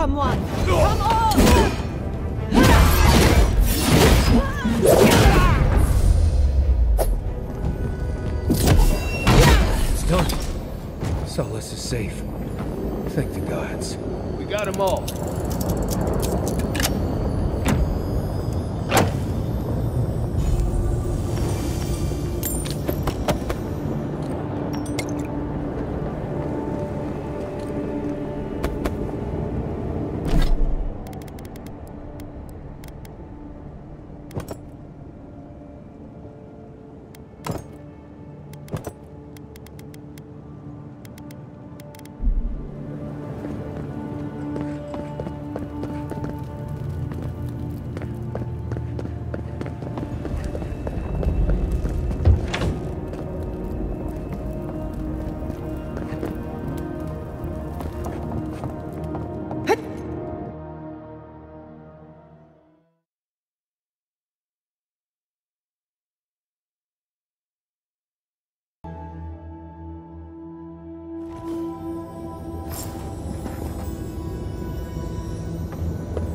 Come on! Come on! It's done. Solace is safe. Thank the gods. We got them all.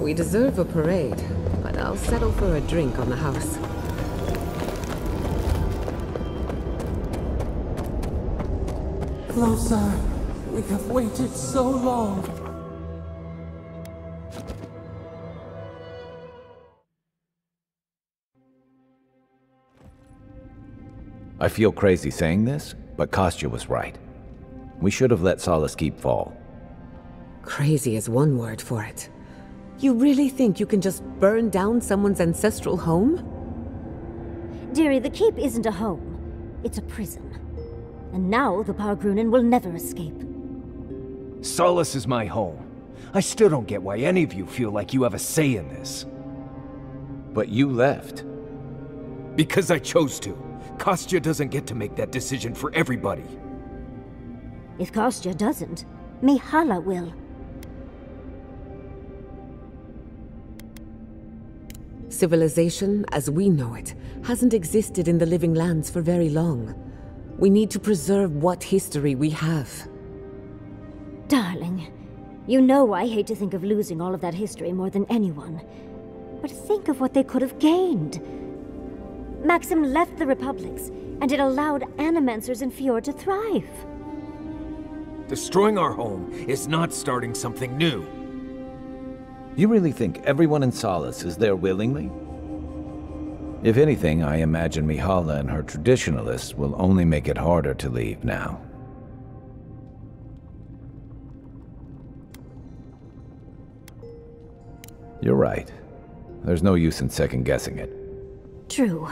We deserve a parade, but I'll settle for a drink on the house. Closer. We have waited so long. I feel crazy saying this, but Kostya was right. We should have let Solace Keep fall. Crazy is one word for it. You really think you can just burn down someone's ancestral home? Dearie, the keep isn't a home. It's a prison. And now the Pargrunen will never escape. Solace is my home. I still don't get why any of you feel like you have a say in this. But you left. Because I chose to. Kostya doesn't get to make that decision for everybody. If Kostya doesn't, Mihala will. Civilization, as we know it, hasn't existed in the living lands for very long. We need to preserve what history we have. Darling, you know I hate to think of losing all of that history more than anyone. But think of what they could have gained. Maxim left the Republics, and it allowed Animancers in Fjord to thrive. Destroying our home is not starting something new. You really think everyone in Solace is there willingly? If anything, I imagine Mihala and her traditionalists will only make it harder to leave now. You're right. There's no use in second-guessing it. True.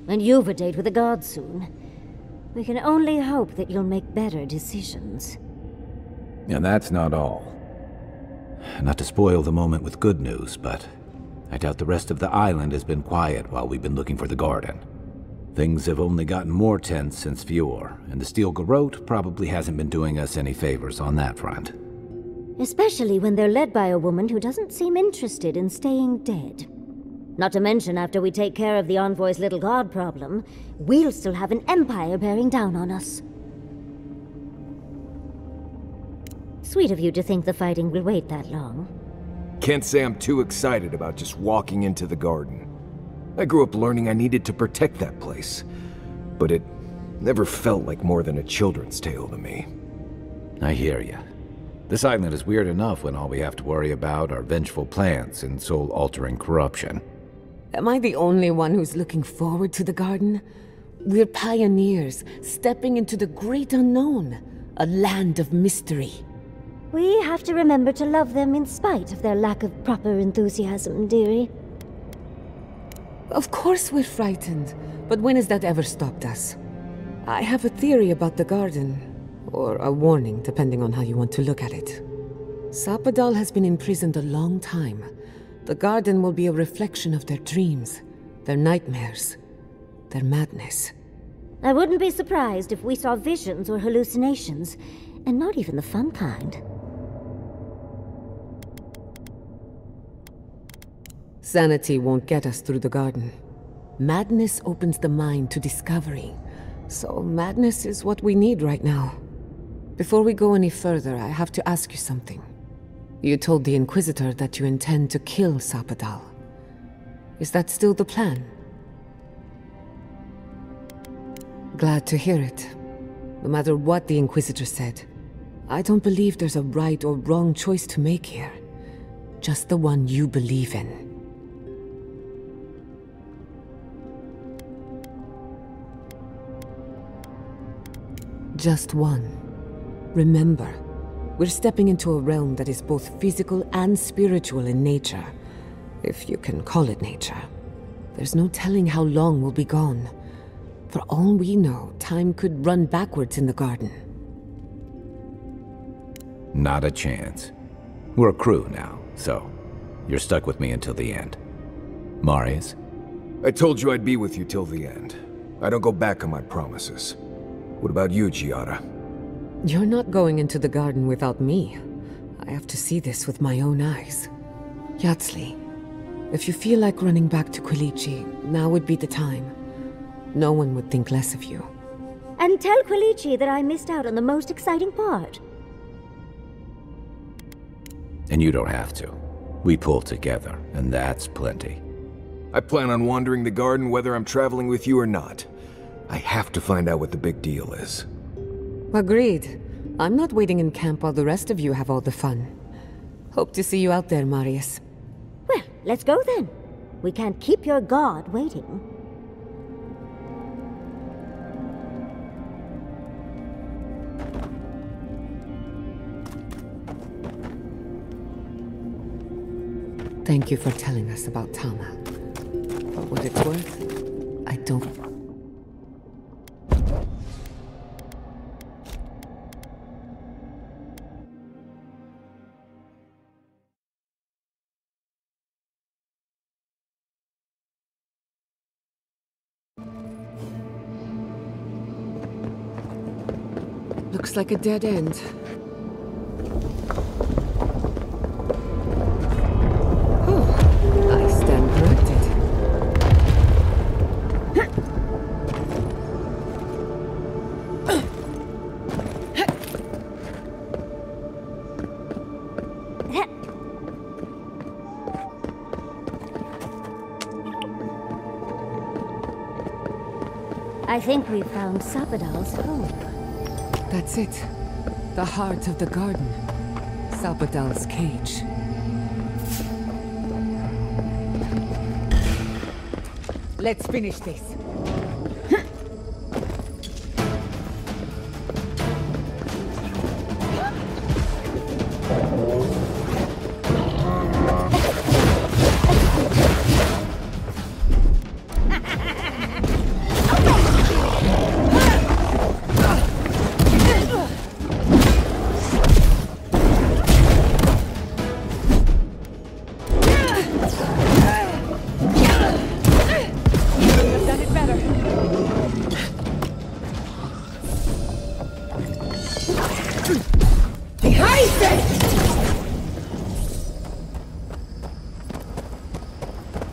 And you've a date with the gods soon. We can only hope that you'll make better decisions. And that's not all. Not to spoil the moment with good news, but I doubt the rest of the island has been quiet while we've been looking for the garden. Things have only gotten more tense since Fjord, and the Steel Garrote probably hasn't been doing us any favors on that front. Especially when they're led by a woman who doesn't seem interested in staying dead. Not to mention, after we take care of the Envoy's little god problem, we'll still have an empire bearing down on us. Sweet of you to think the fighting will wait that long. Can't say I'm too excited about just walking into the garden. I grew up learning I needed to protect that place, but it never felt like more than a children's tale to me. I hear ya. This island is weird enough when all we have to worry about are vengeful plans and soul-altering corruption. Am I the only one who's looking forward to the garden? We're pioneers, stepping into the great unknown, a land of mystery. We have to remember to love them in spite of their lack of proper enthusiasm, dearie. Of course we're frightened, but when has that ever stopped us? I have a theory about the garden, or a warning, depending on how you want to look at it. Sapadal has been imprisoned a long time. The garden will be a reflection of their dreams, their nightmares, their madness. I wouldn't be surprised if we saw visions or hallucinations, and not even the fun kind. Sanity won't get us through the garden. Madness opens the mind to discovery. So madness is what we need right now. Before we go any further, I have to ask you something. You told the Inquisitor that you intend to kill Sapadal. Is that still the plan? Glad to hear it. No matter what the Inquisitor said, I don't believe there's a right or wrong choice to make here. Just the one you believe in. Just one. Remember, we're stepping into a realm that is both physical and spiritual in nature. If you can call it nature. There's no telling how long we'll be gone. For all we know, time could run backwards in the garden. Not a chance. We're a crew now, so you're stuck with me until the end. Marius? I told you I'd be with you till the end. I don't go back on my promises. What about you, Giada? You're not going into the garden without me. I have to see this with my own eyes. Yatsli, if you feel like running back to Quilici, now would be the time. No one would think less of you. And tell Quilici that I missed out on the most exciting part. And you don't have to. We pull together, and that's plenty. I plan on wandering the garden whether I'm traveling with you or not. I have to find out what the big deal is. Agreed. I'm not waiting in camp while the rest of you have all the fun. Hope to see you out there, Marius. Well, let's go then. We can't keep your god waiting. Thank you for telling us about Tama. For what it's worth, I don't... Looks like a dead end. I stand corrected. I think we've found Sapadal's home. That's it. The heart of the garden. Sapadal's cage. Let's finish this.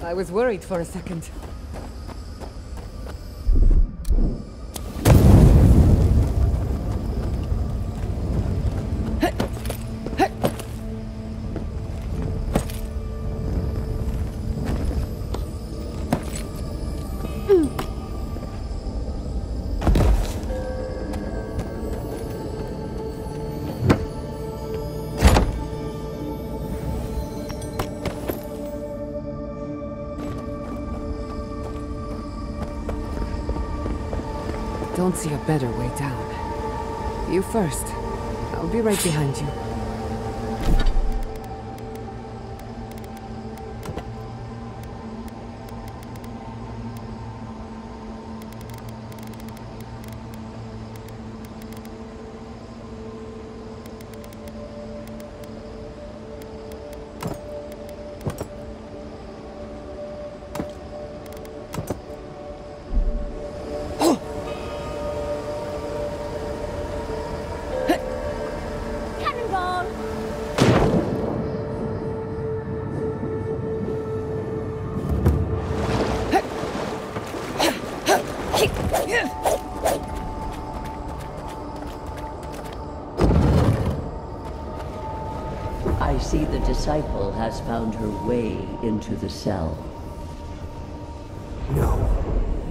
I was worried for a second. Don't see a better way down. You first. I'll be right behind you. disciple has found her way into the cell. No.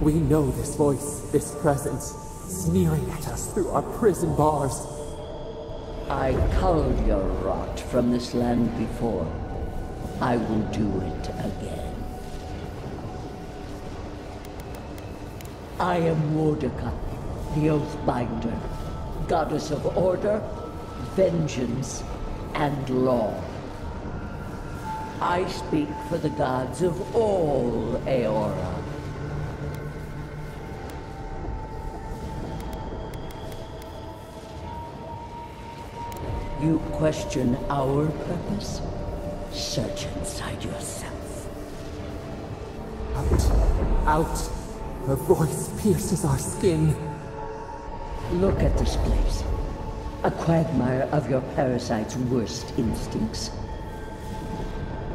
We know this voice, this presence, sneering at us through our prison bars. I culled your rot from this land before. I will do it again. I am Mordecai, the Oathbinder, goddess of order, vengeance, and law. I speak for the gods of all Aora. You question our purpose? Search inside yourself. Out. Out. Her voice pierces our skin. Look at this place. A quagmire of your parasite's worst instincts.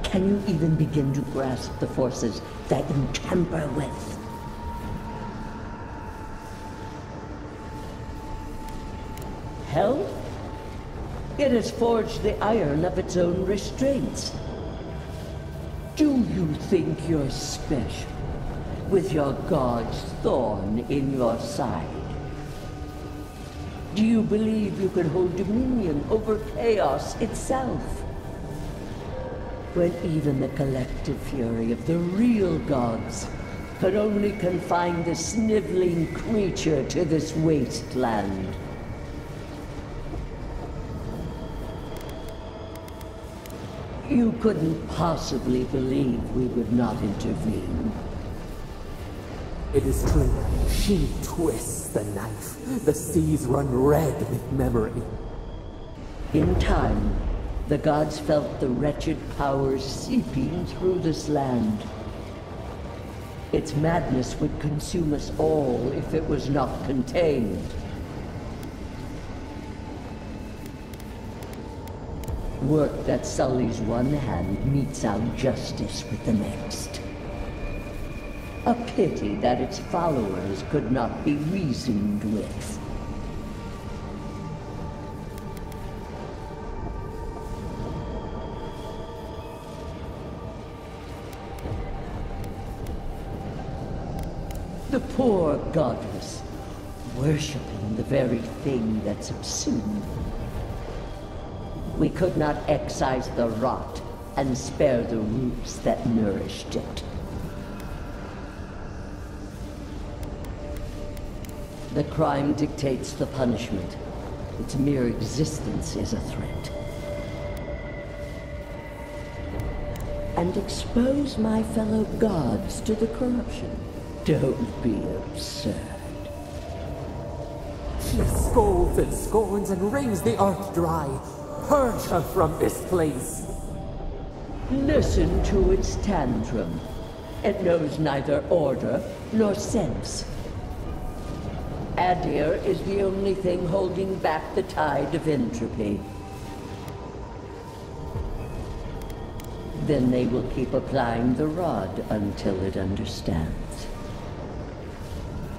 Can you even begin to grasp the forces that you tamper with? Hell? It has forged the iron of its own restraints. Do you think you're special, with your god's thorn in your side? Do you believe you can hold dominion over chaos itself? When even the collective fury of the real gods could only confine the sniveling creature to this wasteland. You couldn't possibly believe we would not intervene. It is true. She twists the knife. The seas run red with memory. In time, the gods felt the wretched powers seeping through this land. Its madness would consume us all if it was not contained. Work that sullies one hand metes out justice with the next. A pity that its followers could not be reasoned with. The poor godless, worshipping the very thing that subsumed. We could not excise the rot and spare the roots that nourished it. The crime dictates the punishment. Its mere existence is a threat. And expose my fellow gods to the corruption. Don't be absurd. She scolds and scorns and wrings the earth dry. Purge her from this place. Listen to its tantrum. It knows neither order nor sense. Adir is the only thing holding back the tide of entropy. Then they will keep applying the rod until it understands.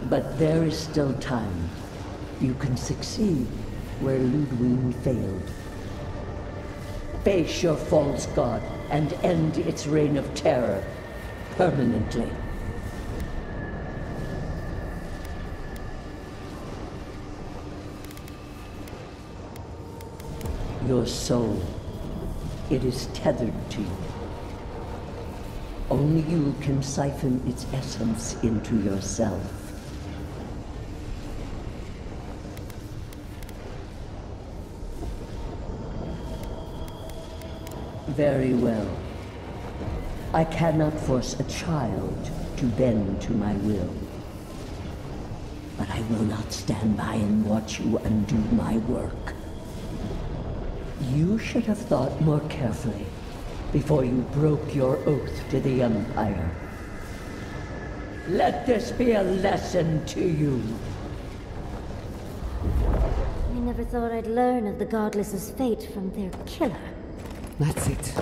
But there is still time. You can succeed where Ludwig failed. Face your false god and end its reign of terror permanently. Your soul, it is tethered to you. Only you can siphon its essence into yourself. Very well. I cannot force a child to bend to my will. But I will not stand by and watch you undo my work. You should have thought more carefully before you broke your oath to the Empire. Let this be a lesson to you. I never thought I'd learn of the Godless's fate from their killer. That's it.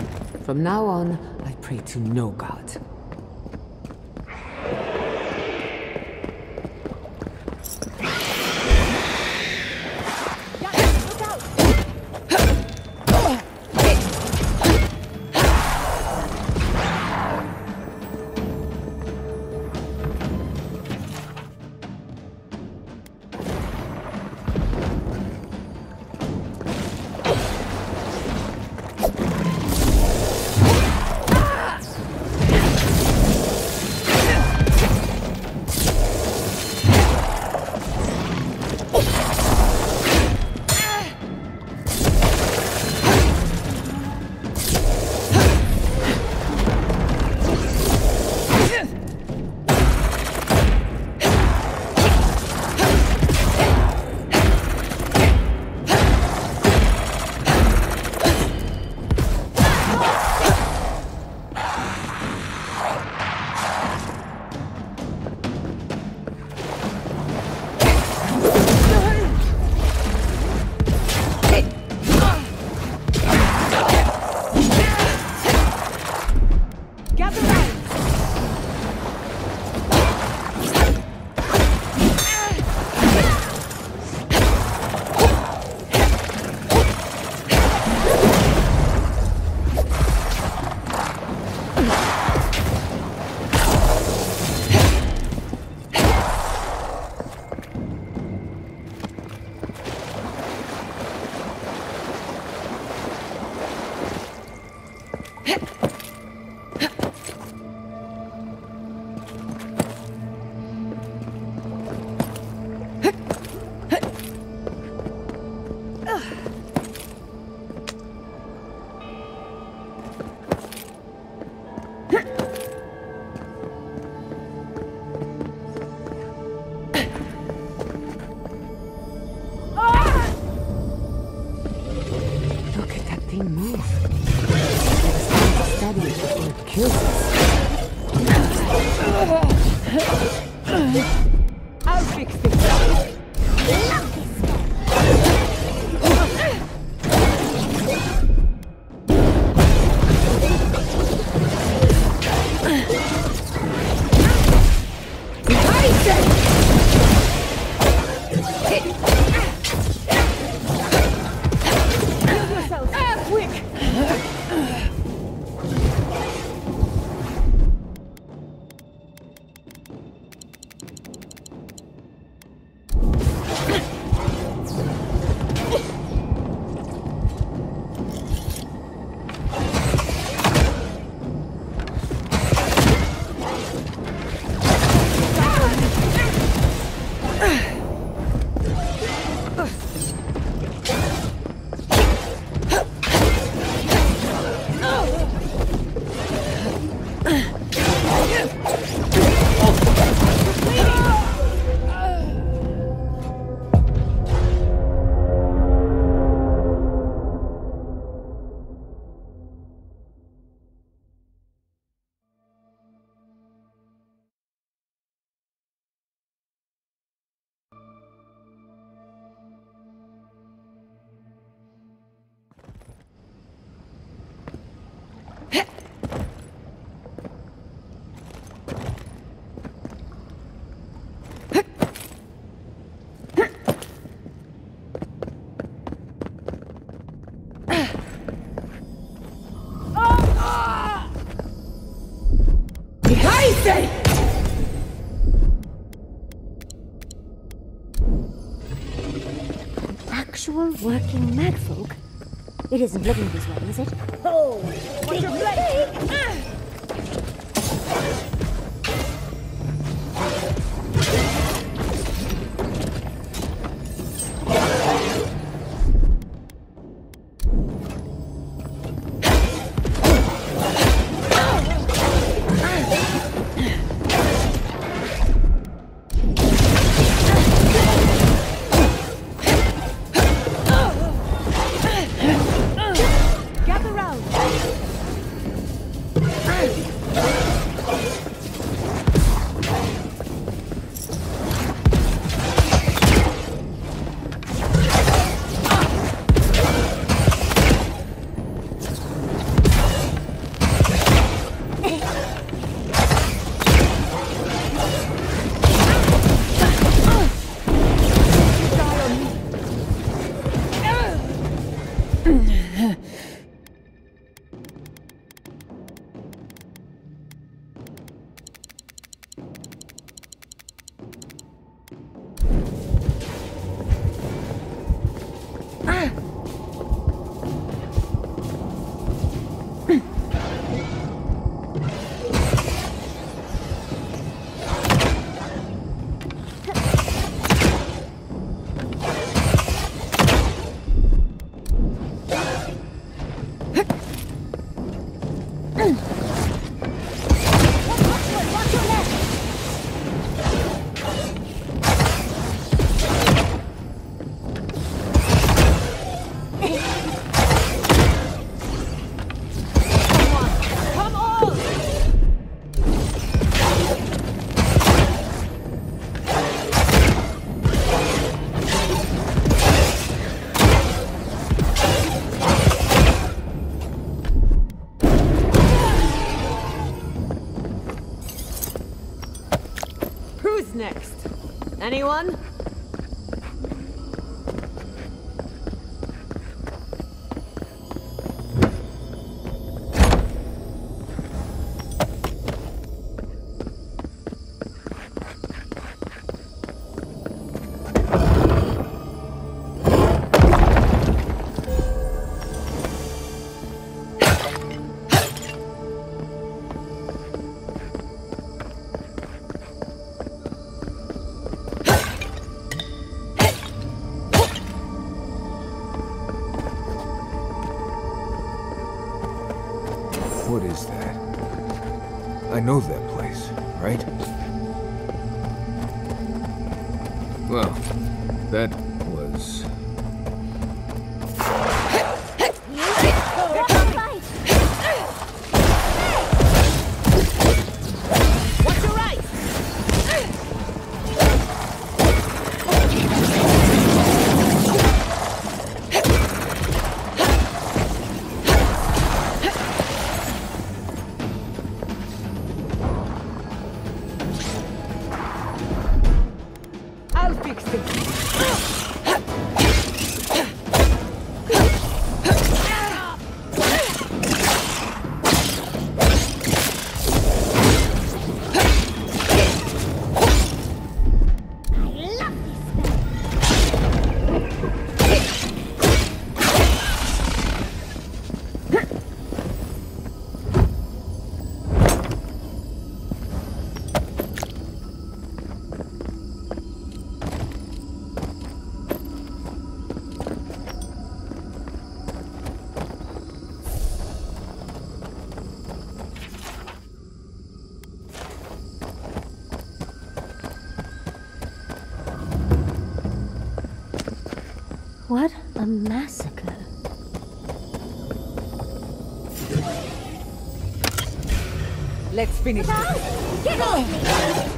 From now on, I pray to no god. Actual working magfolk? It isn't living this way, is it? Oh, what's your play? Next. Anyone? What is that? I know that place, right? Well, that was... What a massacre. Let's finish this. Get off me!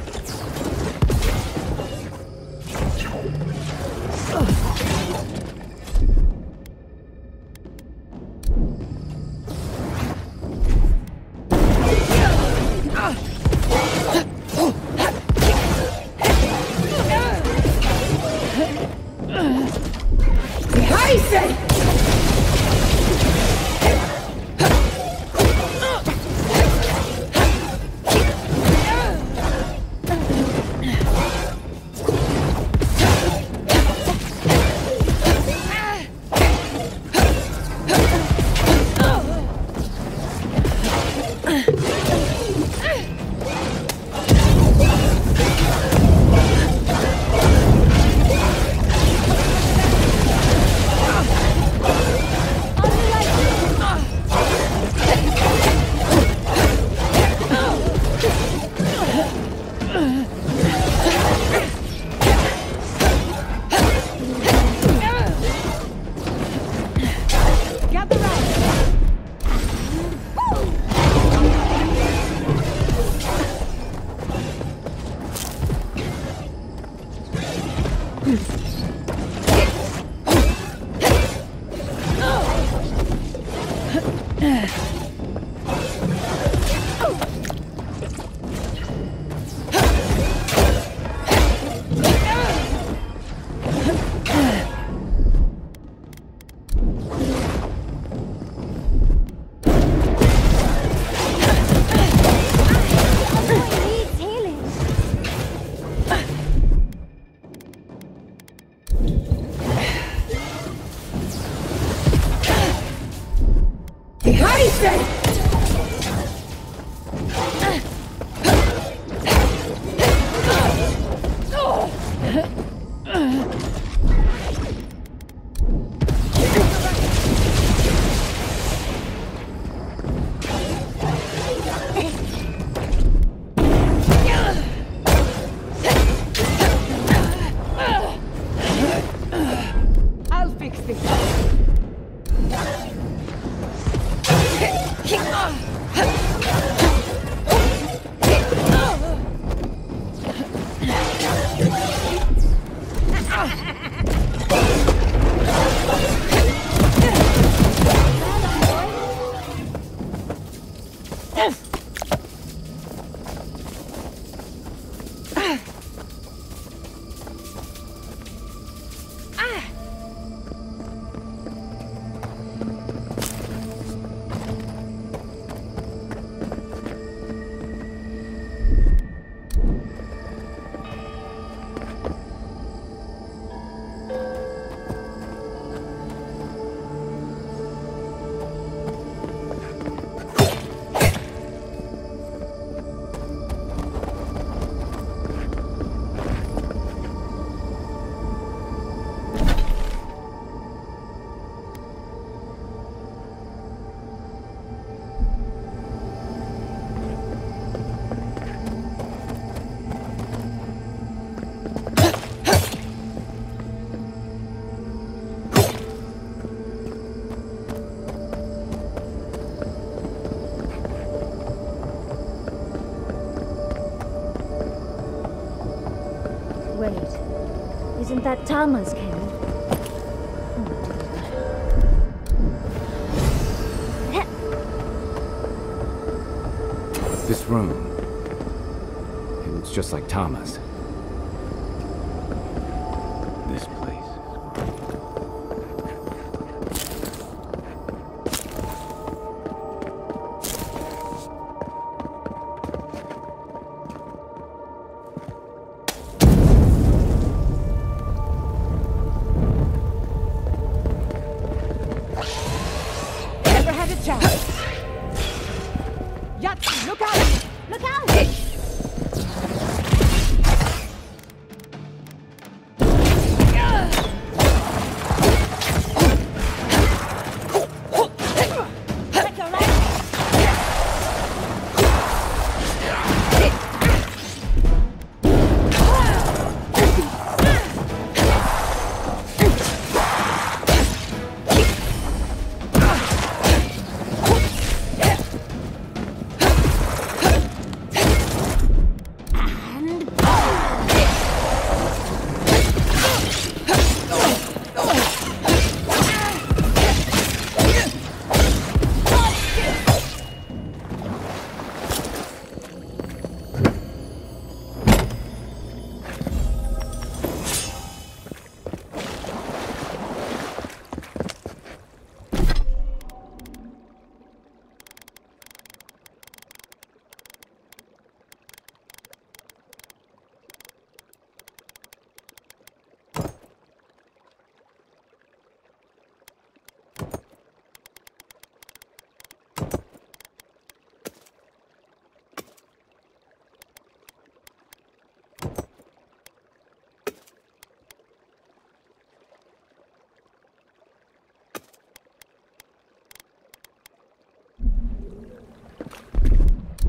Isn't that Tama's cave? This room. It looks just like Tama's. This place. Never had a chance. Yahtzee, look out! Look out! Check your right.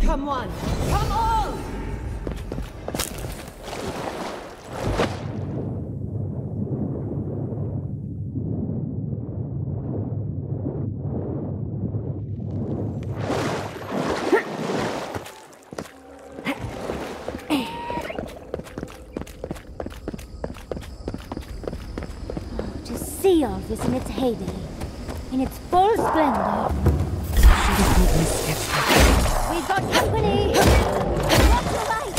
Come on! Come on! To see all this in its heyday, in its full splendor. We've got company! Watch your right!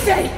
say!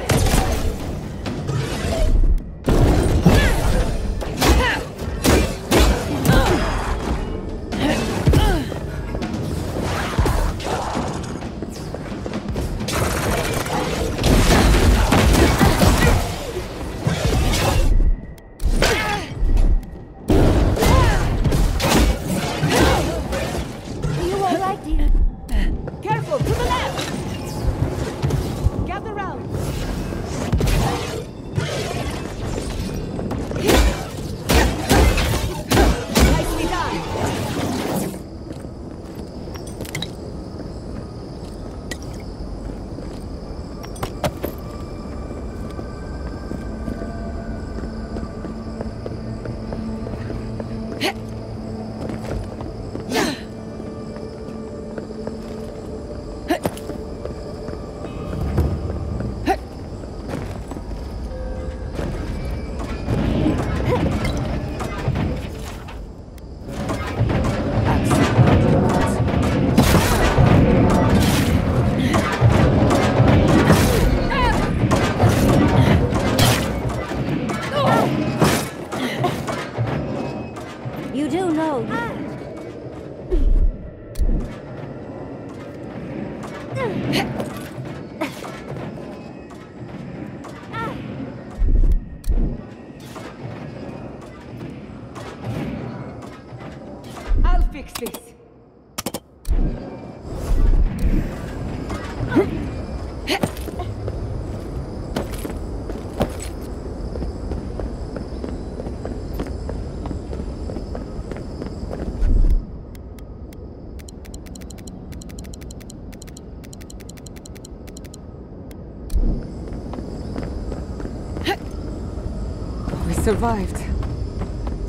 Survived.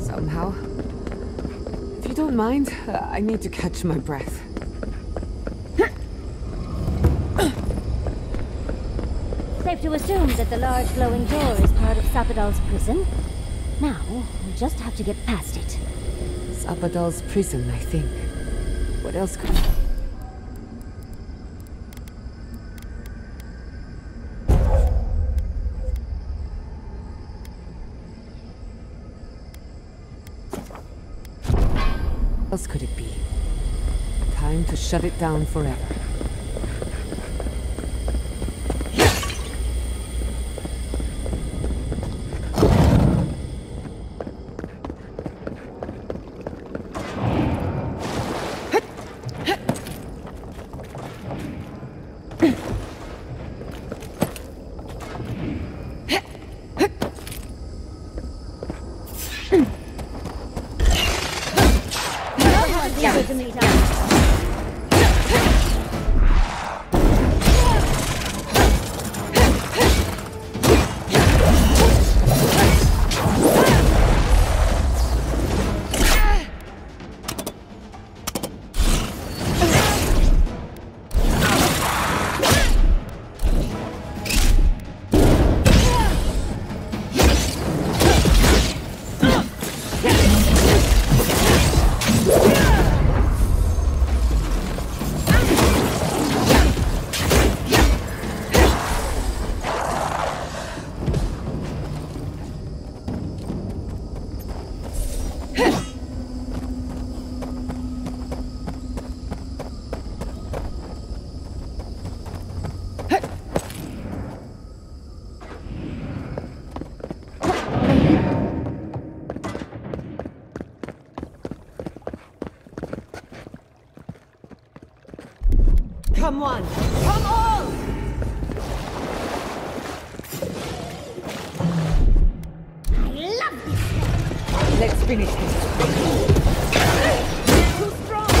Somehow. If you don't mind, I need to catch my breath. Safe to assume that the large glowing door is part of Sapadal's prison. Now, we just have to get past it. Sapadal's prison, I think. What else could... What else could it be? Time to shut it down forever. Come on! Come on! I love this! Let's finish this. Too strong!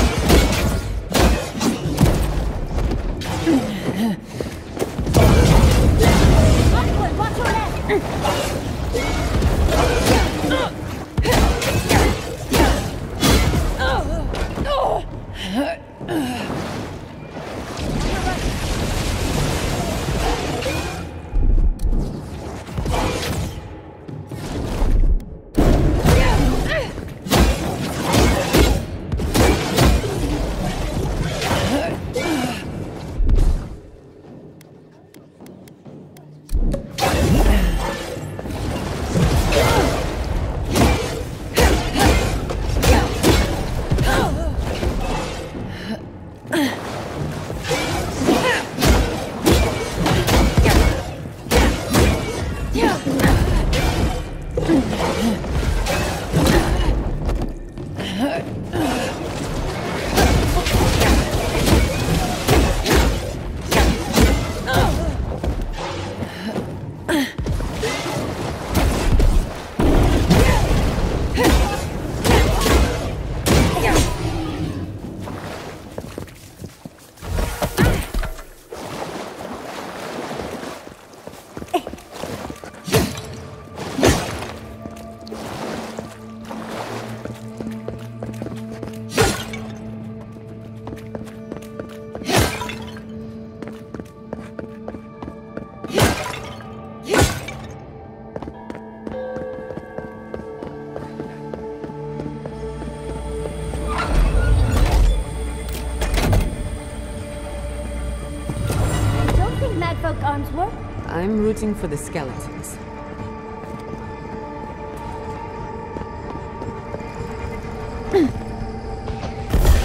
Onward, watch your left! I'm rooting for the skeletons.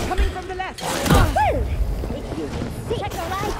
Coming from the left! Check your right!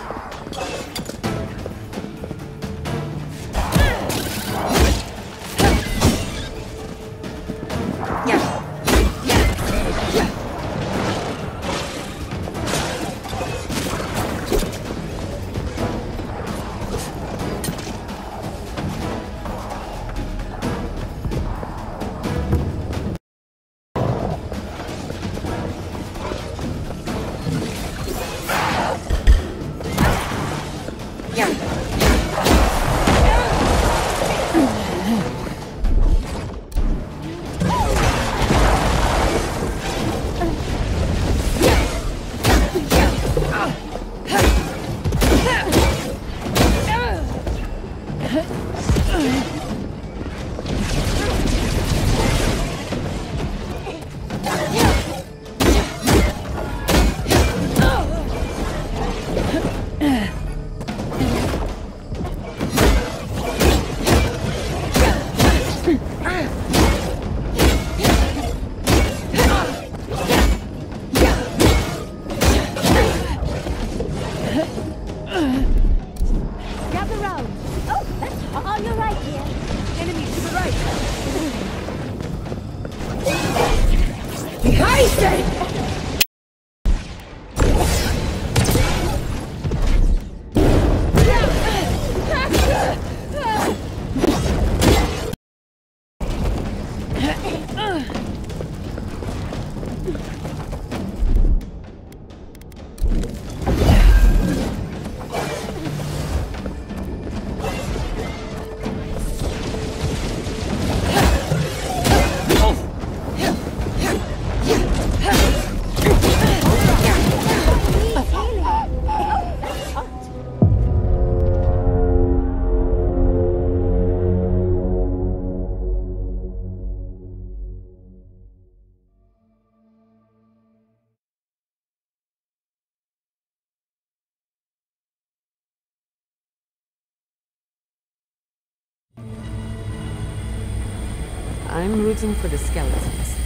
I'm rooting for the skeletons.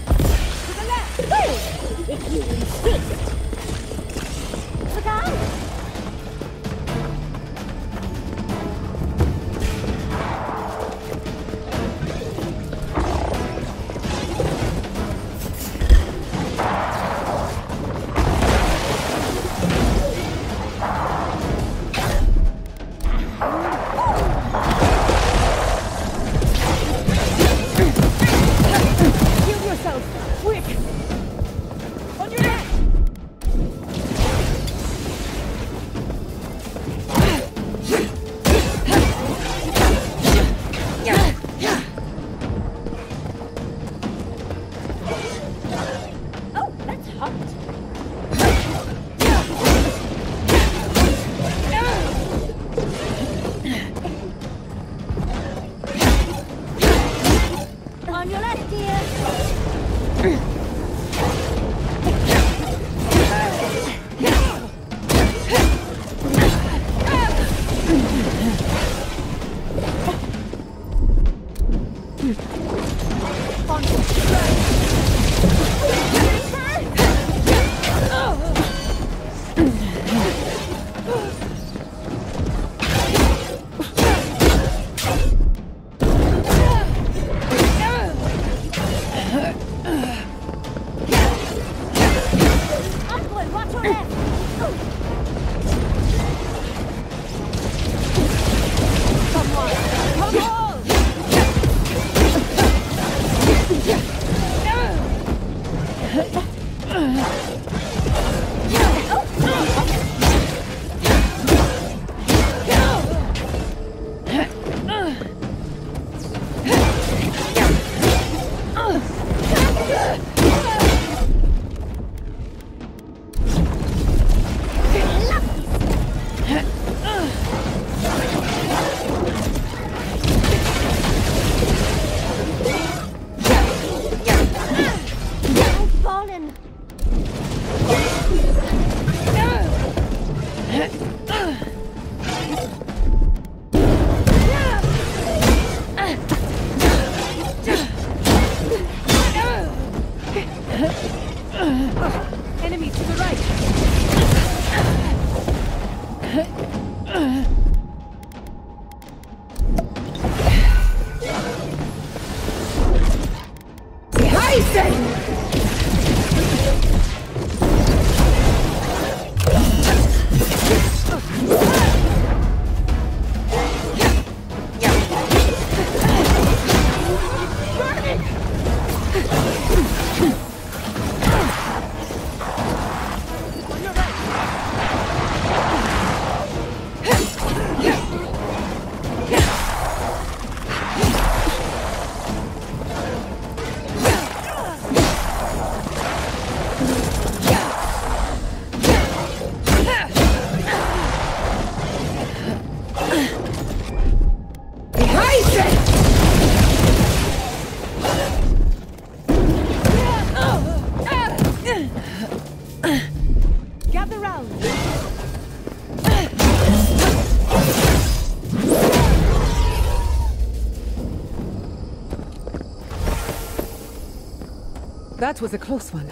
To the left! If you insist! Look out! Gather round. That was a close one.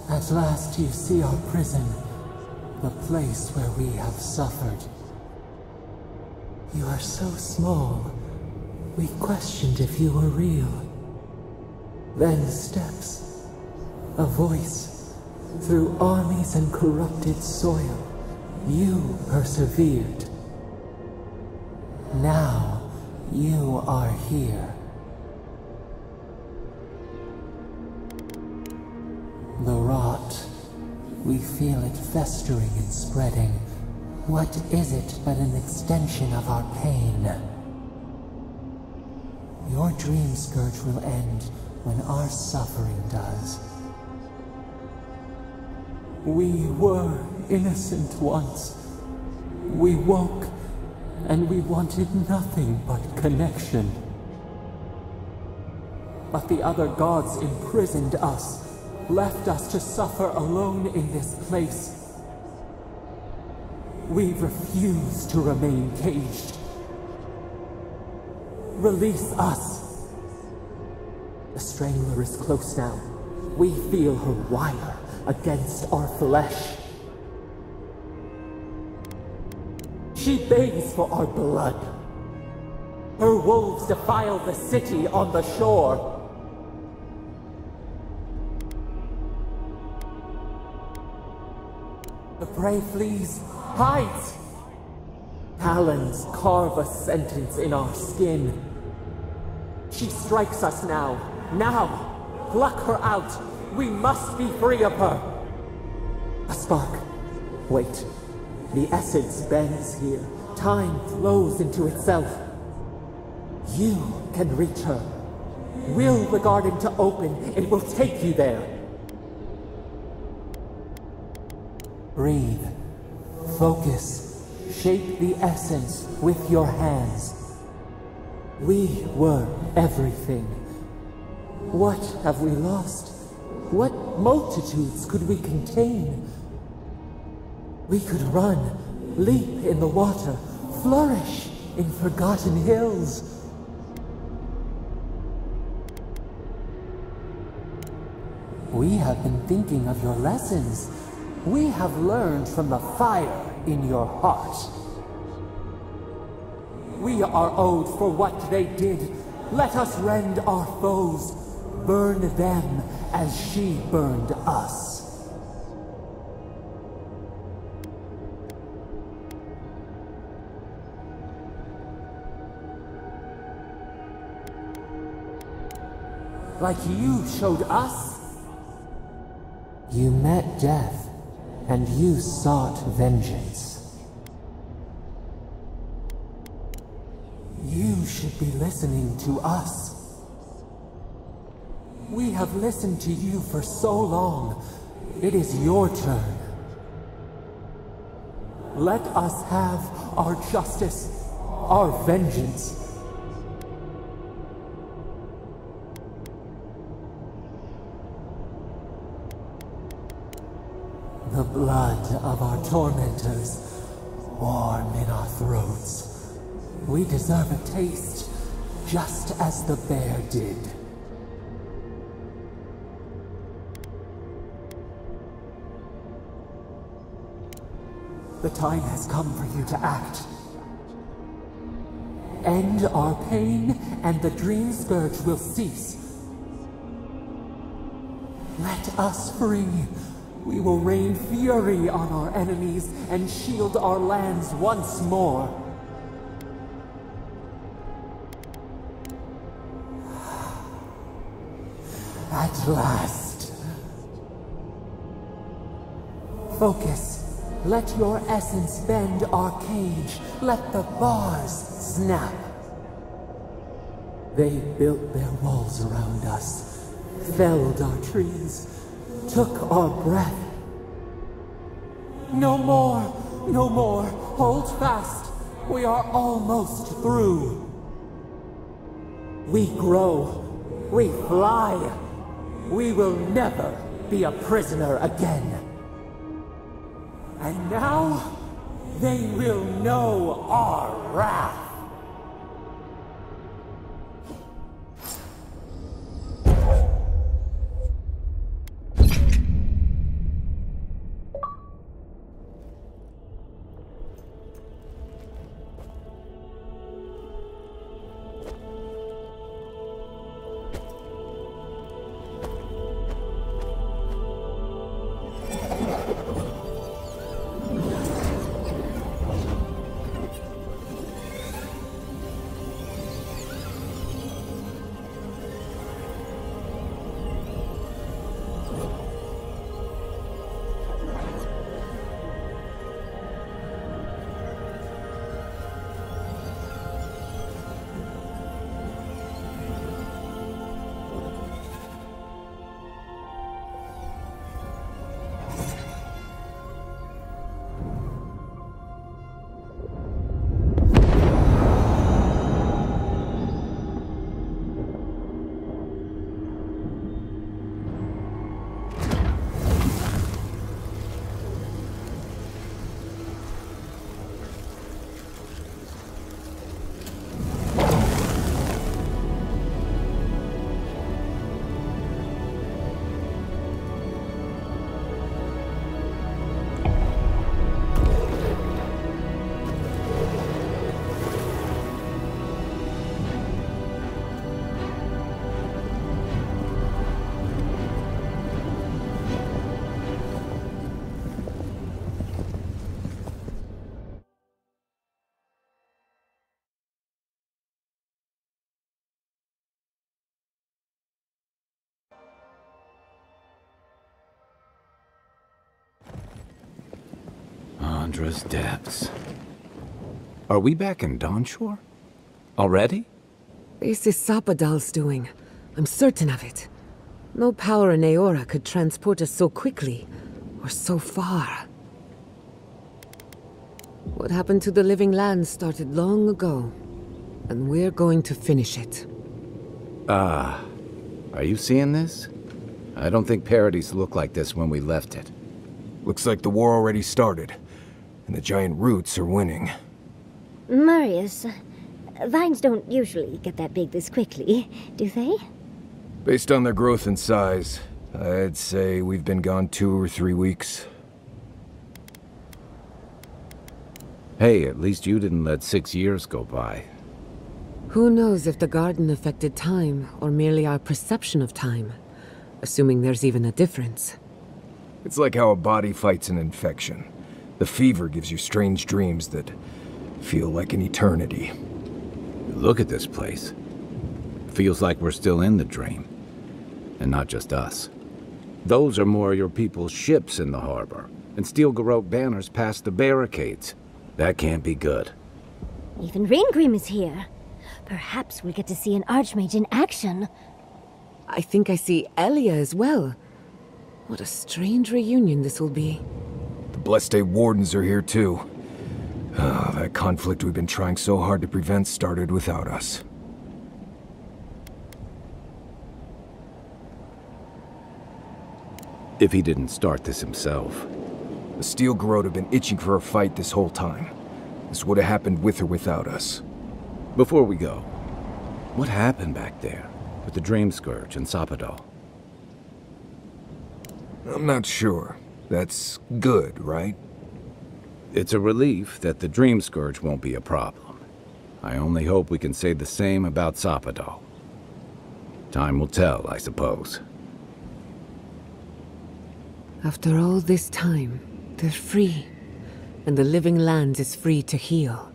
At last you see our prison, the place where we have suffered. You are so small, we questioned if you were real. Then steps, a voice, through armies and corrupted soil, you persevered. Now, you are here. The rot, we feel it festering and spreading. What is it but an extension of our pain? Your dream scourge will end when our suffering does. We were innocent once. We woke, and we wanted nothing but connection. But the other gods imprisoned us, left us to suffer alone in this place. We refuse to remain caged. Release us. The strangler is close now. We feel her wire against our flesh. She begs for our blood. Her wolves defile the city on the shore. The prey flees, hides. Talons carve a sentence in our skin. She strikes us now. Now! Pluck her out! We must be free of her! A spark. Wait. The essence bends here. Time flows into itself. You can reach her. Will the garden to open, it will take you there. Breathe. Focus. Shape the essence with your hands. We were everything. What have we lost? What multitudes could we contain? We could run, leap in the water, flourish in forgotten hills. We have been thinking of your lessons. We have learned from the fire in your heart. We are owed for what they did. Let us rend our foes, burn them as she burned us. like you showed us? You met death, and you sought vengeance. You should be listening to us. We have listened to you for so long. It is your turn. Let us have our justice, our vengeance. The blood of our tormentors, warm in our throats. We deserve a taste, just as the bear did. The time has come for you to act. End our pain, and the dream scourge will cease. Let us free. We will rain fury on our enemies and shield our lands once more. At last. Focus. Let your essence bend our cage. Let the bars snap. They built their walls around us, felled our trees, took our breath. No more, no more. Hold fast. We are almost through. We grow. We fly. We will never be a prisoner again. And now, they will know our wrath. Andra's depths. Are we back in Dawnshore? Already? This is Sapadal's doing. I'm certain of it. No power in Aora could transport us so quickly, or so far. What happened to the living land started long ago, and we're going to finish it. Are you seeing this? I don't think Paradise looked like this when we left it. Looks like the war already started, and the giant roots are winning. Marius, vines don't usually get that big this quickly, do they? Based on their growth and size, I'd say we've been gone 2 or 3 weeks. Hey, at least you didn't let 6 years go by. Who knows if the garden affected time, or merely our perception of time, assuming there's even a difference. It's like how a body fights an infection. The fever gives you strange dreams that feel like an eternity. Look at this place. Feels like we're still in the dream. And not just us. Those are more your people's ships in the harbor, and steel garrote banners past the barricades. That can't be good. Even Raingrim is here. Perhaps we'll get to see an Archmage in action. I think I see Elia as well. What a strange reunion this will be. The Blessed Wardens are here too. That conflict we've been trying so hard to prevent started without us. If he didn't start this himself. The Steel Garrote have been itching for a fight this whole time. This would have happened with or without us. Before we go, what happened back there with the Dream Scourge and Sapadal? I'm not sure. That's good, right? It's a relief that the Dream Scourge won't be a problem. I only hope we can say the same about Sapadal. Time will tell, I suppose. After all this time, they're free. And the living land is free to heal.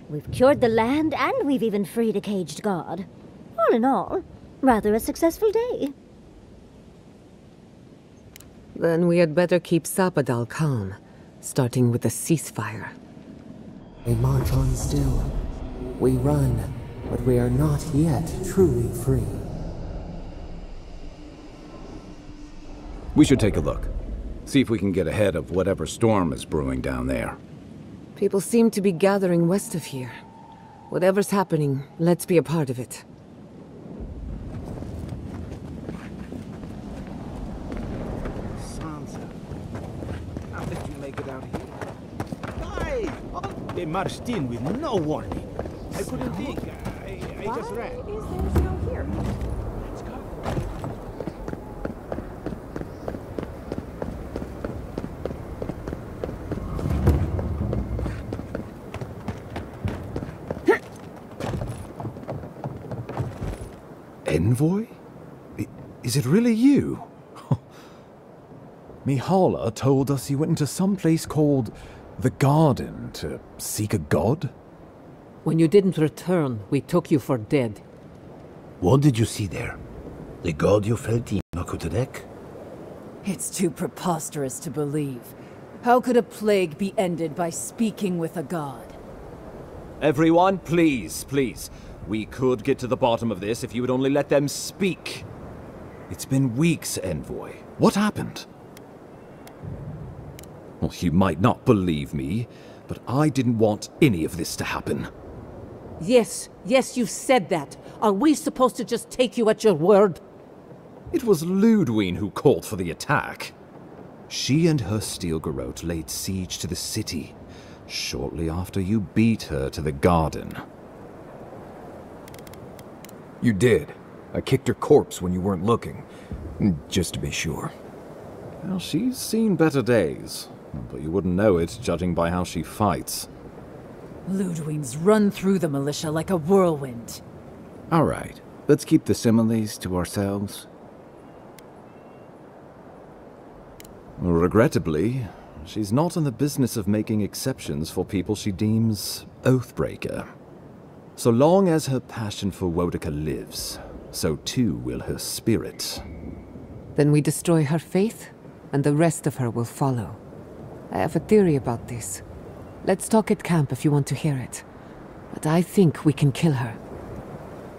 We've cured the land, and we've even freed a caged god. All in all, rather a successful day. Then we had better keep Sapadal calm, starting with a ceasefire. We march on still. We run, but we are not yet truly free. We should take a look. See if we can get ahead of whatever storm is brewing down there. People seem to be gathering west of here. Whatever's happening, let's be a part of it. Sansa, how did you make it out here? Why? Oh, they marched in with no warning. I couldn't think. I just ran. Why is there snow here? Let's go. Envoy? Is it really you? Mihala told us you went into some place called the Garden to seek a god? When you didn't return, we took you for dead. What did you see there? The god you felt in Makutadek? It's too preposterous to believe. How could a plague be ended by speaking with a god? Everyone, please, please. We could get to the bottom of this if you would only let them speak. It's been weeks, Envoy. What happened? Well, you might not believe me, but I didn't want any of this to happen. Yes, you said that. Are we supposed to just take you at your word? It was Ludwine who called for the attack. She and her steel garrote laid siege to the city, shortly after you beat her to the garden. You did. I kicked her corpse when you weren't looking, just to be sure. Well, she's seen better days, but you wouldn't know it judging by how she fights. Ludwine's run through the militia like a whirlwind. All right, let's keep the similes to ourselves. Regrettably, she's not in the business of making exceptions for people she deems oathbreaker. So long as her passion for Wodica lives, so too will her spirit. Then we destroy her faith, and the rest of her will follow. I have a theory about this. Let's talk at camp if you want to hear it. But I think we can kill her.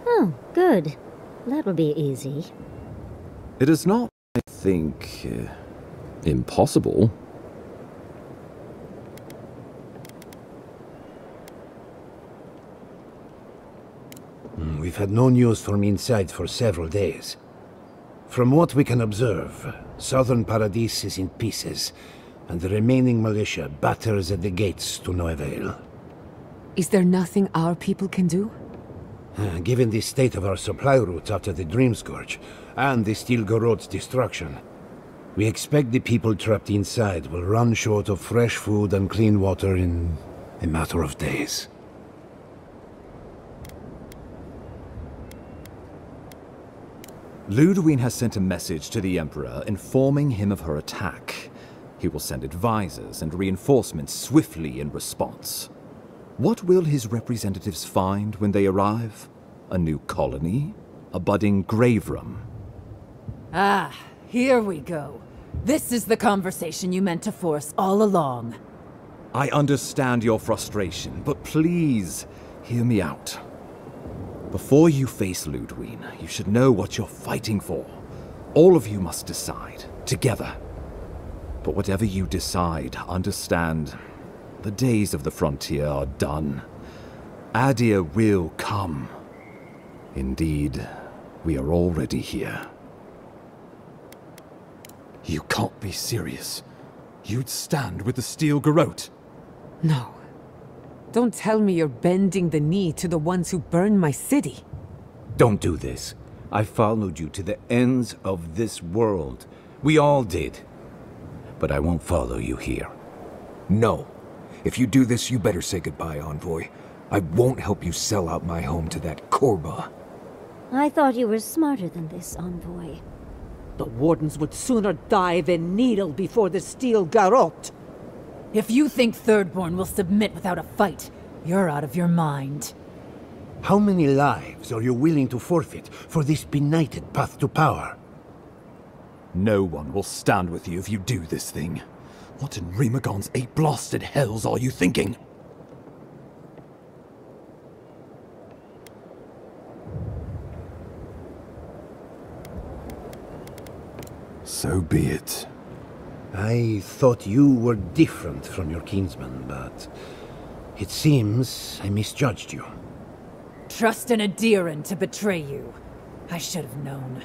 Oh, good. That will be easy. It is not, I think, impossible. We've had no news from inside for several days. From what we can observe, southern Paradis is in pieces, and the remaining militia batters at the gates to no avail. Is there nothing our people can do? Given the state of our supply routes after the Dream Scourge, and the Steel Garrote's destruction, we expect the people trapped inside will run short of fresh food and clean water in a matter of days. Ludwine has sent a message to the Emperor informing him of her attack. He will send advisors and reinforcements swiftly in response. What will his representatives find when they arrive? A new colony? A budding grave room? Ah, here we go. This is the conversation you meant to force all along. I understand your frustration, but please, hear me out. Before you face Ludwig, you should know what you're fighting for. All of you must decide, together. But whatever you decide, understand, the days of the frontier are done. Adir will come. Indeed, we are already here. You can't be serious. You'd stand with the Steel Garrote. No. Don't tell me you're bending the knee to the ones who burned my city. Don't do this. I followed you to the ends of this world. We all did. But I won't follow you here. No. If you do this, you better say goodbye, Envoy. I won't help you sell out my home to that Korba. I thought you were smarter than this, Envoy. The Wardens would sooner die than kneel before the Steel Garrote. If you think Thirdborn will submit without a fight, you're out of your mind. How many lives are you willing to forfeit for this benighted path to power? No one will stand with you if you do this thing. What in Remagon's 8 blasted hells are you thinking? So be it. I thought you were different from your kinsman, but it seems I misjudged you. Trust in Adiran to betray you. I should have known.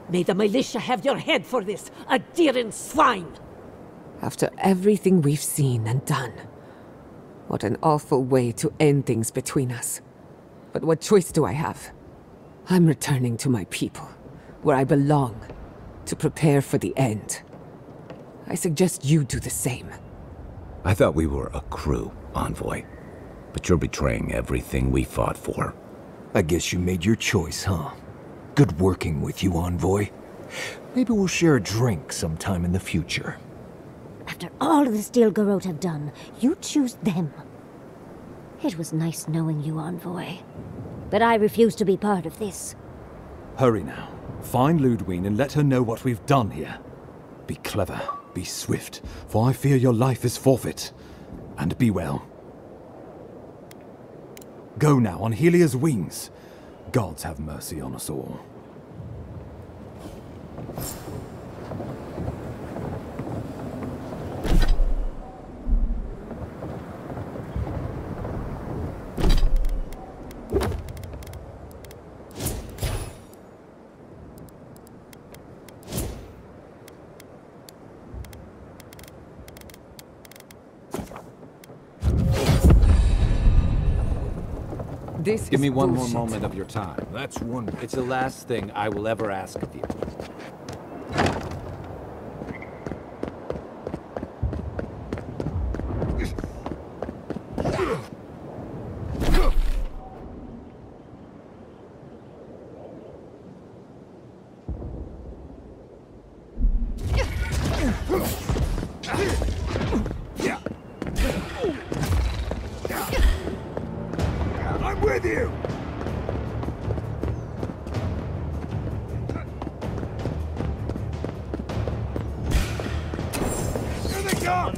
May the militia have your head for this, Adiran swine! After everything we've seen and done, what an awful way to end things between us. But what choice do I have? I'm returning to my people, where I belong, to prepare for the end. I suggest you do the same. I thought we were a crew, Envoy. But you're betraying everything we fought for. I guess you made your choice, huh? Good working with you, Envoy. Maybe we'll share a drink sometime in the future. After all the Steel Garrote have done, you choose them. It was nice knowing you, Envoy. But I refuse to be part of this. Hurry now. Find Ludwig and let her know what we've done here. Be clever, be swift, for I fear your life is forfeit. And be well. Go now on Helia's wings. Gods have mercy on us all. Give me one more moment of your time. That's wonderful. It's the last thing I will ever ask of you. With you! Here they come!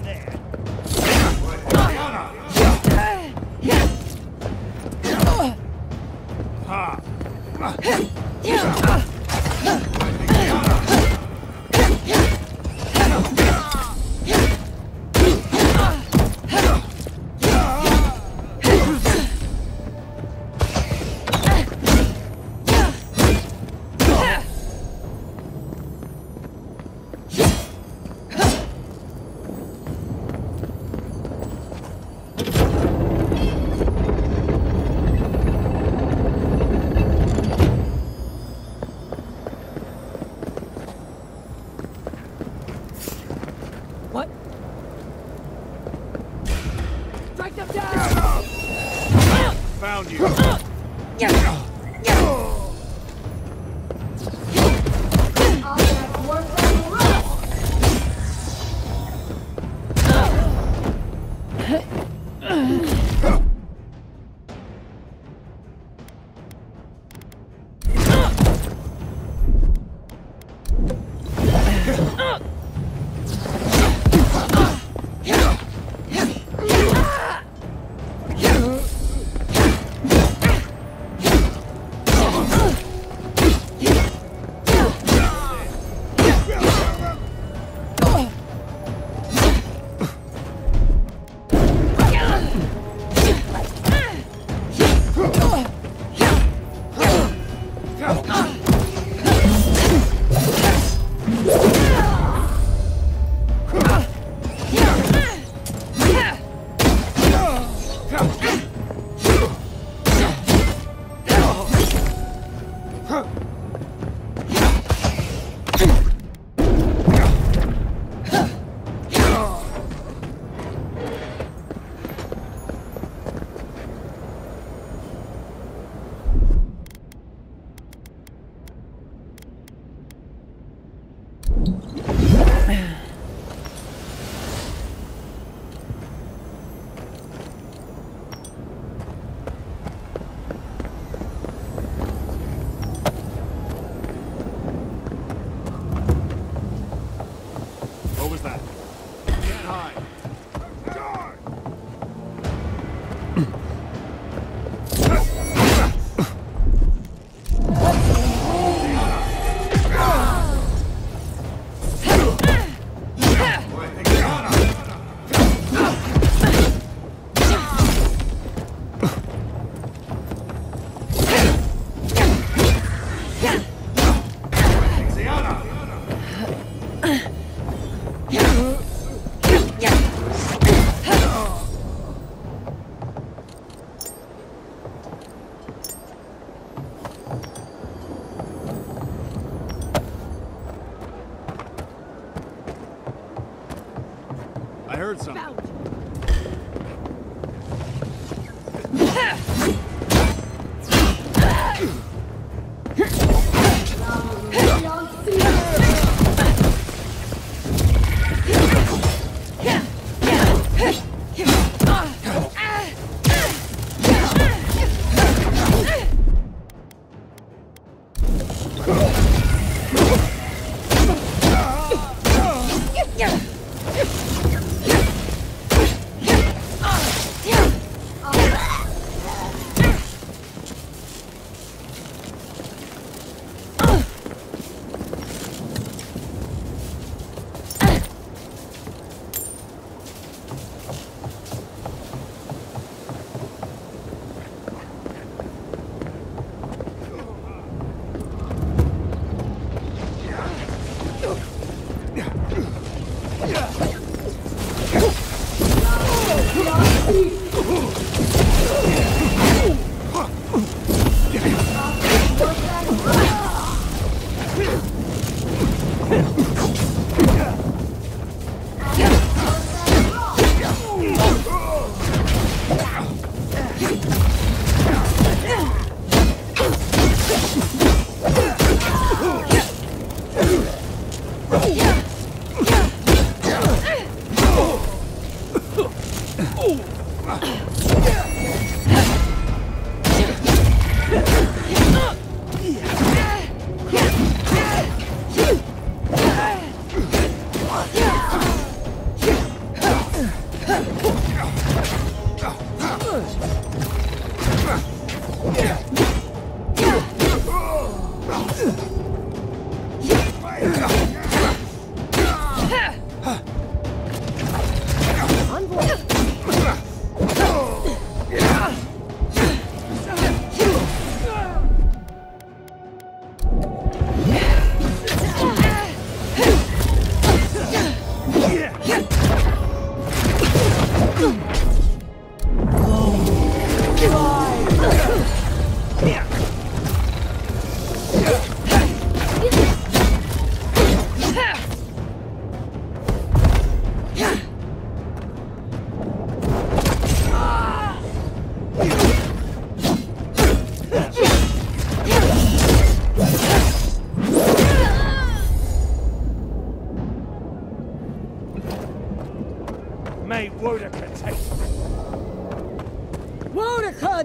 I heard something.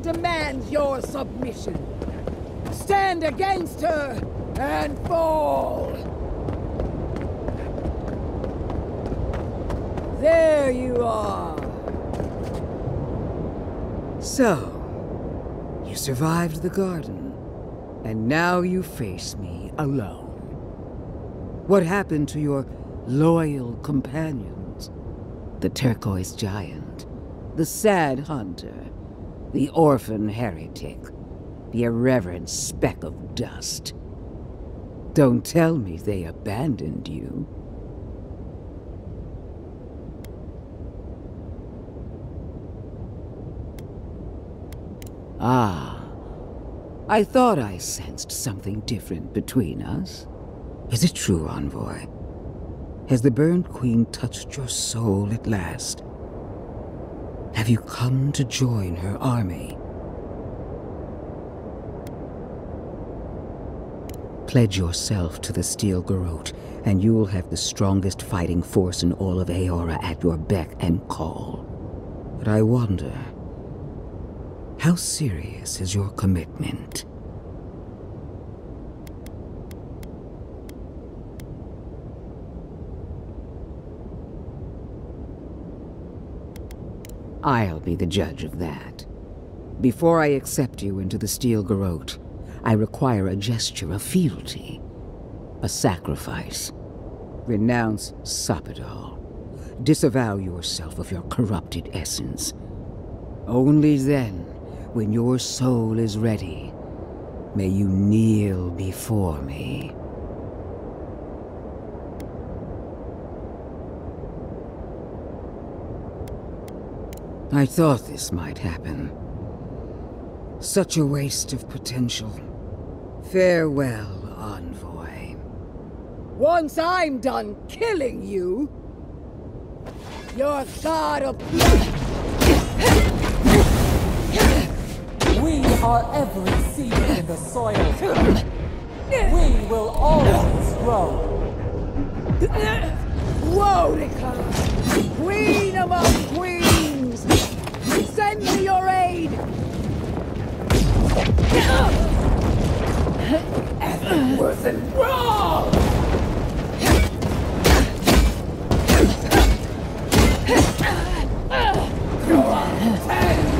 Demands your submission. Stand against her and fall. There you are. So, you survived the garden, and now you face me alone. What happened to your loyal companions? The turquoise giant, the sad hunter, the orphan heretic, the irreverent speck of dust. Don't tell me they abandoned you. Ah, I thought I sensed something different between us. Is it true, Envoy? Has the Burned Queen touched your soul at last? Have you come to join her army? Pledge yourself to the Steel Garrote, and you'll have the strongest fighting force in all of Aora at your beck and call. But I wonder, how serious is your commitment? I'll be the judge of that. Before I accept you into the Steel Garrote, I require a gesture of fealty. A sacrifice. Renounce Sapidal. Disavow yourself of your corrupted essence. Only then, when your soul is ready, may you kneel before me. I thought this might happen. Such a waste of potential. Farewell, Envoy. Once I'm done killing you, Your god of... We are every seed in the soil. We will always grow. Woedica! Queen among queens! Send me your aid! Worse than wrong! Go on, 10!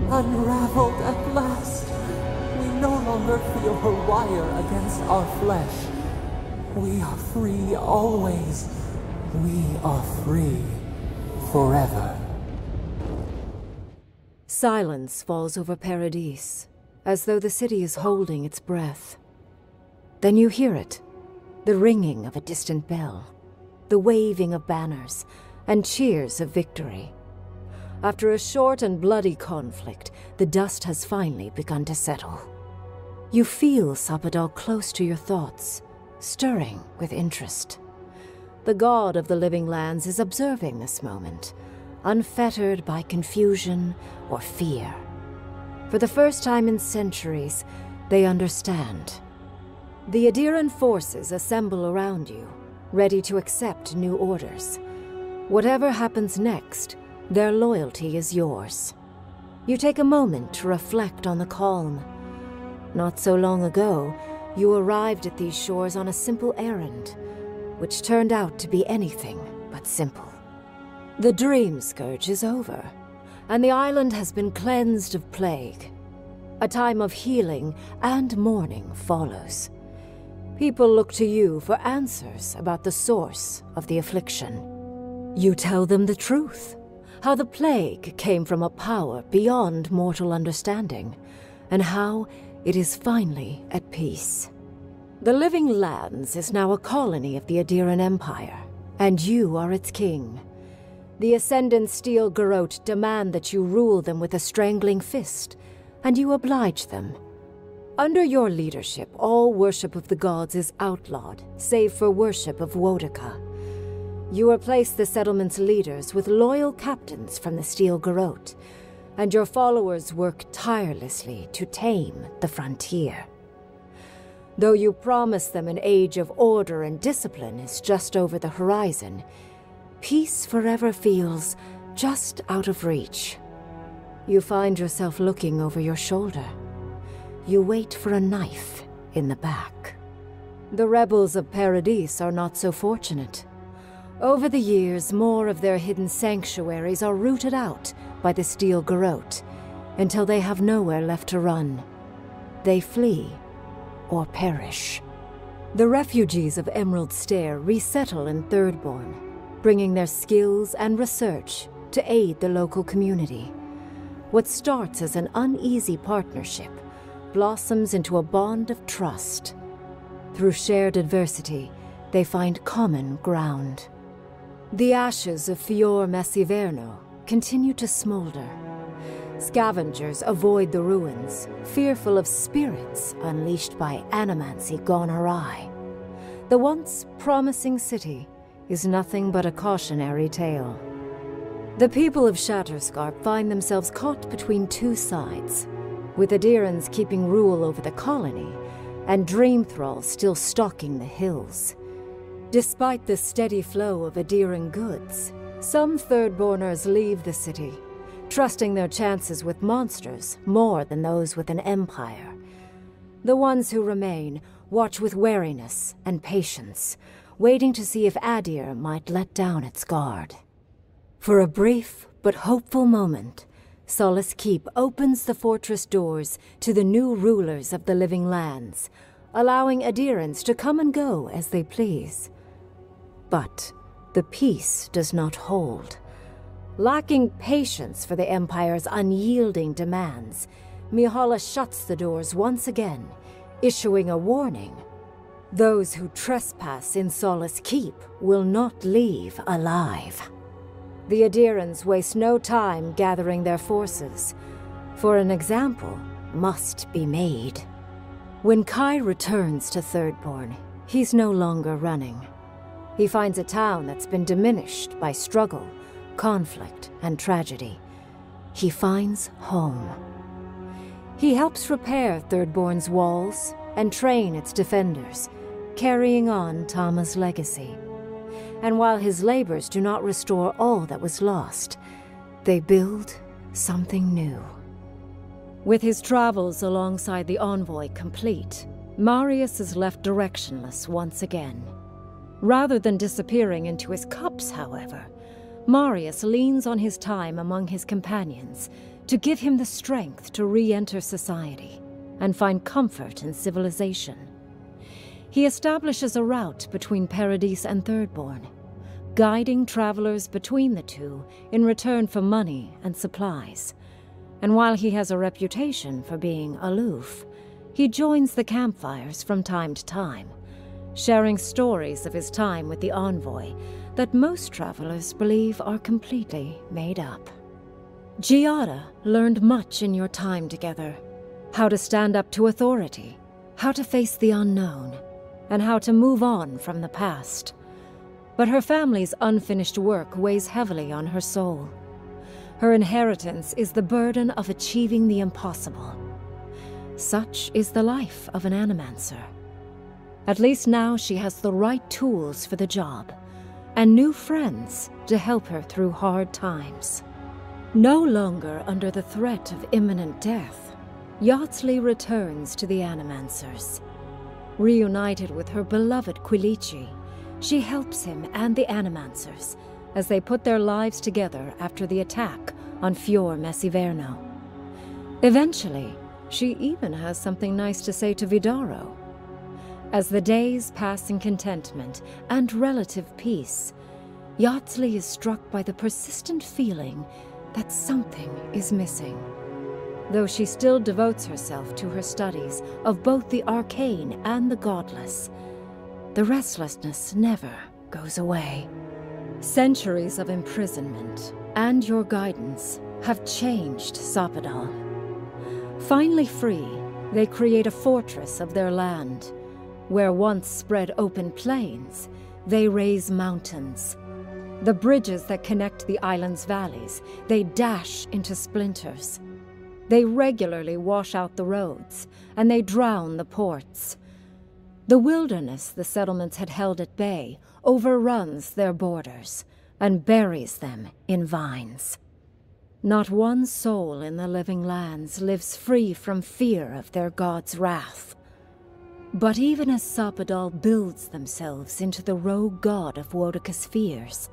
Unraveled at last. We no longer feel her wire against our flesh. We are free always. We are free forever. Silence falls over Paradise, as though the city is holding its breath. Then you hear it, the ringing of a distant bell, the waving of banners, and cheers of victory. After a short and bloody conflict, the dust has finally begun to settle. You feel Sapadal close to your thoughts, stirring with interest. The god of the living lands is observing this moment, unfettered by confusion or fear. For the first time in centuries, they understand. The Adiran forces assemble around you, ready to accept new orders. Whatever happens next, their loyalty is yours. You take a moment to reflect on the calm. Not so long ago, you arrived at these shores on a simple errand, which turned out to be anything but simple. The dream scourge is over, and the island has been cleansed of plague. A time of healing and mourning follows. People look to you for answers about the source of the affliction. You tell them the truth, how the plague came from a power beyond mortal understanding, and how it is finally at peace. The Living Lands is now a colony of the Adiran Empire, and you are its king. The Ascendant Steel Garrote demand that you rule them with a strangling fist, and you oblige them. Under your leadership, all worship of the gods is outlawed, save for worship of Wodaka. You replace the settlement's leaders with loyal captains from the Steel Garrote, and your followers work tirelessly to tame the frontier. Though you promise them an age of order and discipline is just over the horizon, peace forever feels just out of reach. You find yourself looking over your shoulder. You wait for a knife in the back. The rebels of Paradise are not so fortunate. Over the years, more of their hidden sanctuaries are rooted out by the Steel Garrote, until they have nowhere left to run. They flee or perish. The refugees of Emerald Stair resettle in Thirdborn, bringing their skills and research to aid the local community. What starts as an uneasy partnership blossoms into a bond of trust. Through shared adversity, they find common ground. The ashes of Fior Messiverno continue to smolder. Scavengers avoid the ruins, fearful of spirits unleashed by animancy gone awry. The once promising city is nothing but a cautionary tale. The people of Shatterscarp find themselves caught between two sides, with Adirans keeping rule over the colony, and Dream Thralls still stalking the hills. Despite the steady flow of Adiran goods, some Thirdborners leave the city, trusting their chances with monsters more than those with an empire. The ones who remain watch with wariness and patience, waiting to see if Adir might let down its guard. For a brief but hopeful moment, Solace Keep opens the fortress doors to the new rulers of the Living Lands, allowing Adirans to come and go as they please. But the peace does not hold. Lacking patience for the Empire's unyielding demands, Mihala shuts the doors once again, issuing a warning. Those who trespass in Solace Keep will not leave alive. The Adirans waste no time gathering their forces, for an example must be made. When Kai returns to Thirdborn, he's no longer running. He finds a town that's been diminished by struggle, conflict, and tragedy. He finds home. He helps repair Thirdborn's walls and train its defenders, carrying on Tama's legacy. And while his labors do not restore all that was lost, they build something new. With his travels alongside the envoy complete, Marius is left directionless once again. Rather than disappearing into his cups, however, Marius leans on his time among his companions to give him the strength to re-enter society and find comfort in civilization. He establishes a route between Paradise and Thirdborn, guiding travelers between the two in return for money and supplies. And while he has a reputation for being aloof, he joins the campfires from time to time, sharing stories of his time with the envoy that most travelers believe are completely made up. Giada learned much in your time together. How to stand up to authority, how to face the unknown, and how to move on from the past. But her family's unfinished work weighs heavily on her soul. Her inheritance is the burden of achieving the impossible. Such is the life of an animancer. At least now she has the right tools for the job, and new friends to help her through hard times. No longer under the threat of imminent death, Yardsley returns to the Animancers. Reunited with her beloved Quilici, she helps him and the Animancers as they put their lives together after the attack on Fior Messiverno. Eventually, she even has something nice to say to Vidaro. As the days pass in contentment and relative peace, Yardsley is struck by the persistent feeling that something is missing. Though she still devotes herself to her studies of both the arcane and the godless, the restlessness never goes away. Centuries of imprisonment and your guidance have changed Sapadal. Finally free, they create a fortress of their land. Where once spread open plains, they raise mountains. The bridges that connect the island's valleys, they dash into splinters. They regularly wash out the roads, and they drown the ports. The wilderness the settlements had held at bay overruns their borders and buries them in vines. Not one soul in the living lands lives free from fear of their god's wrath. But even as Sapadal builds themselves into the rogue god of Woedica's fears,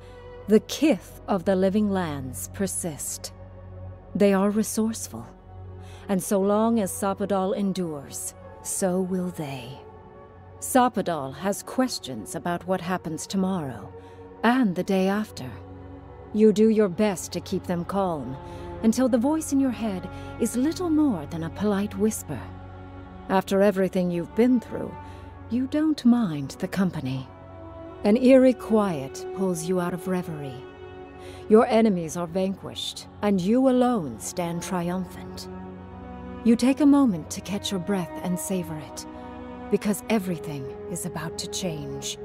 the kith of the living lands persist. They are resourceful, and so long as Sapadal endures, so will they. Sapadal has questions about what happens tomorrow, and the day after. You do your best to keep them calm, until the voice in your head is little more than a polite whisper. After everything you've been through, you don't mind the company. An eerie quiet pulls you out of reverie. Your enemies are vanquished, and you alone stand triumphant. You take a moment to catch your breath and savor it, because everything is about to change.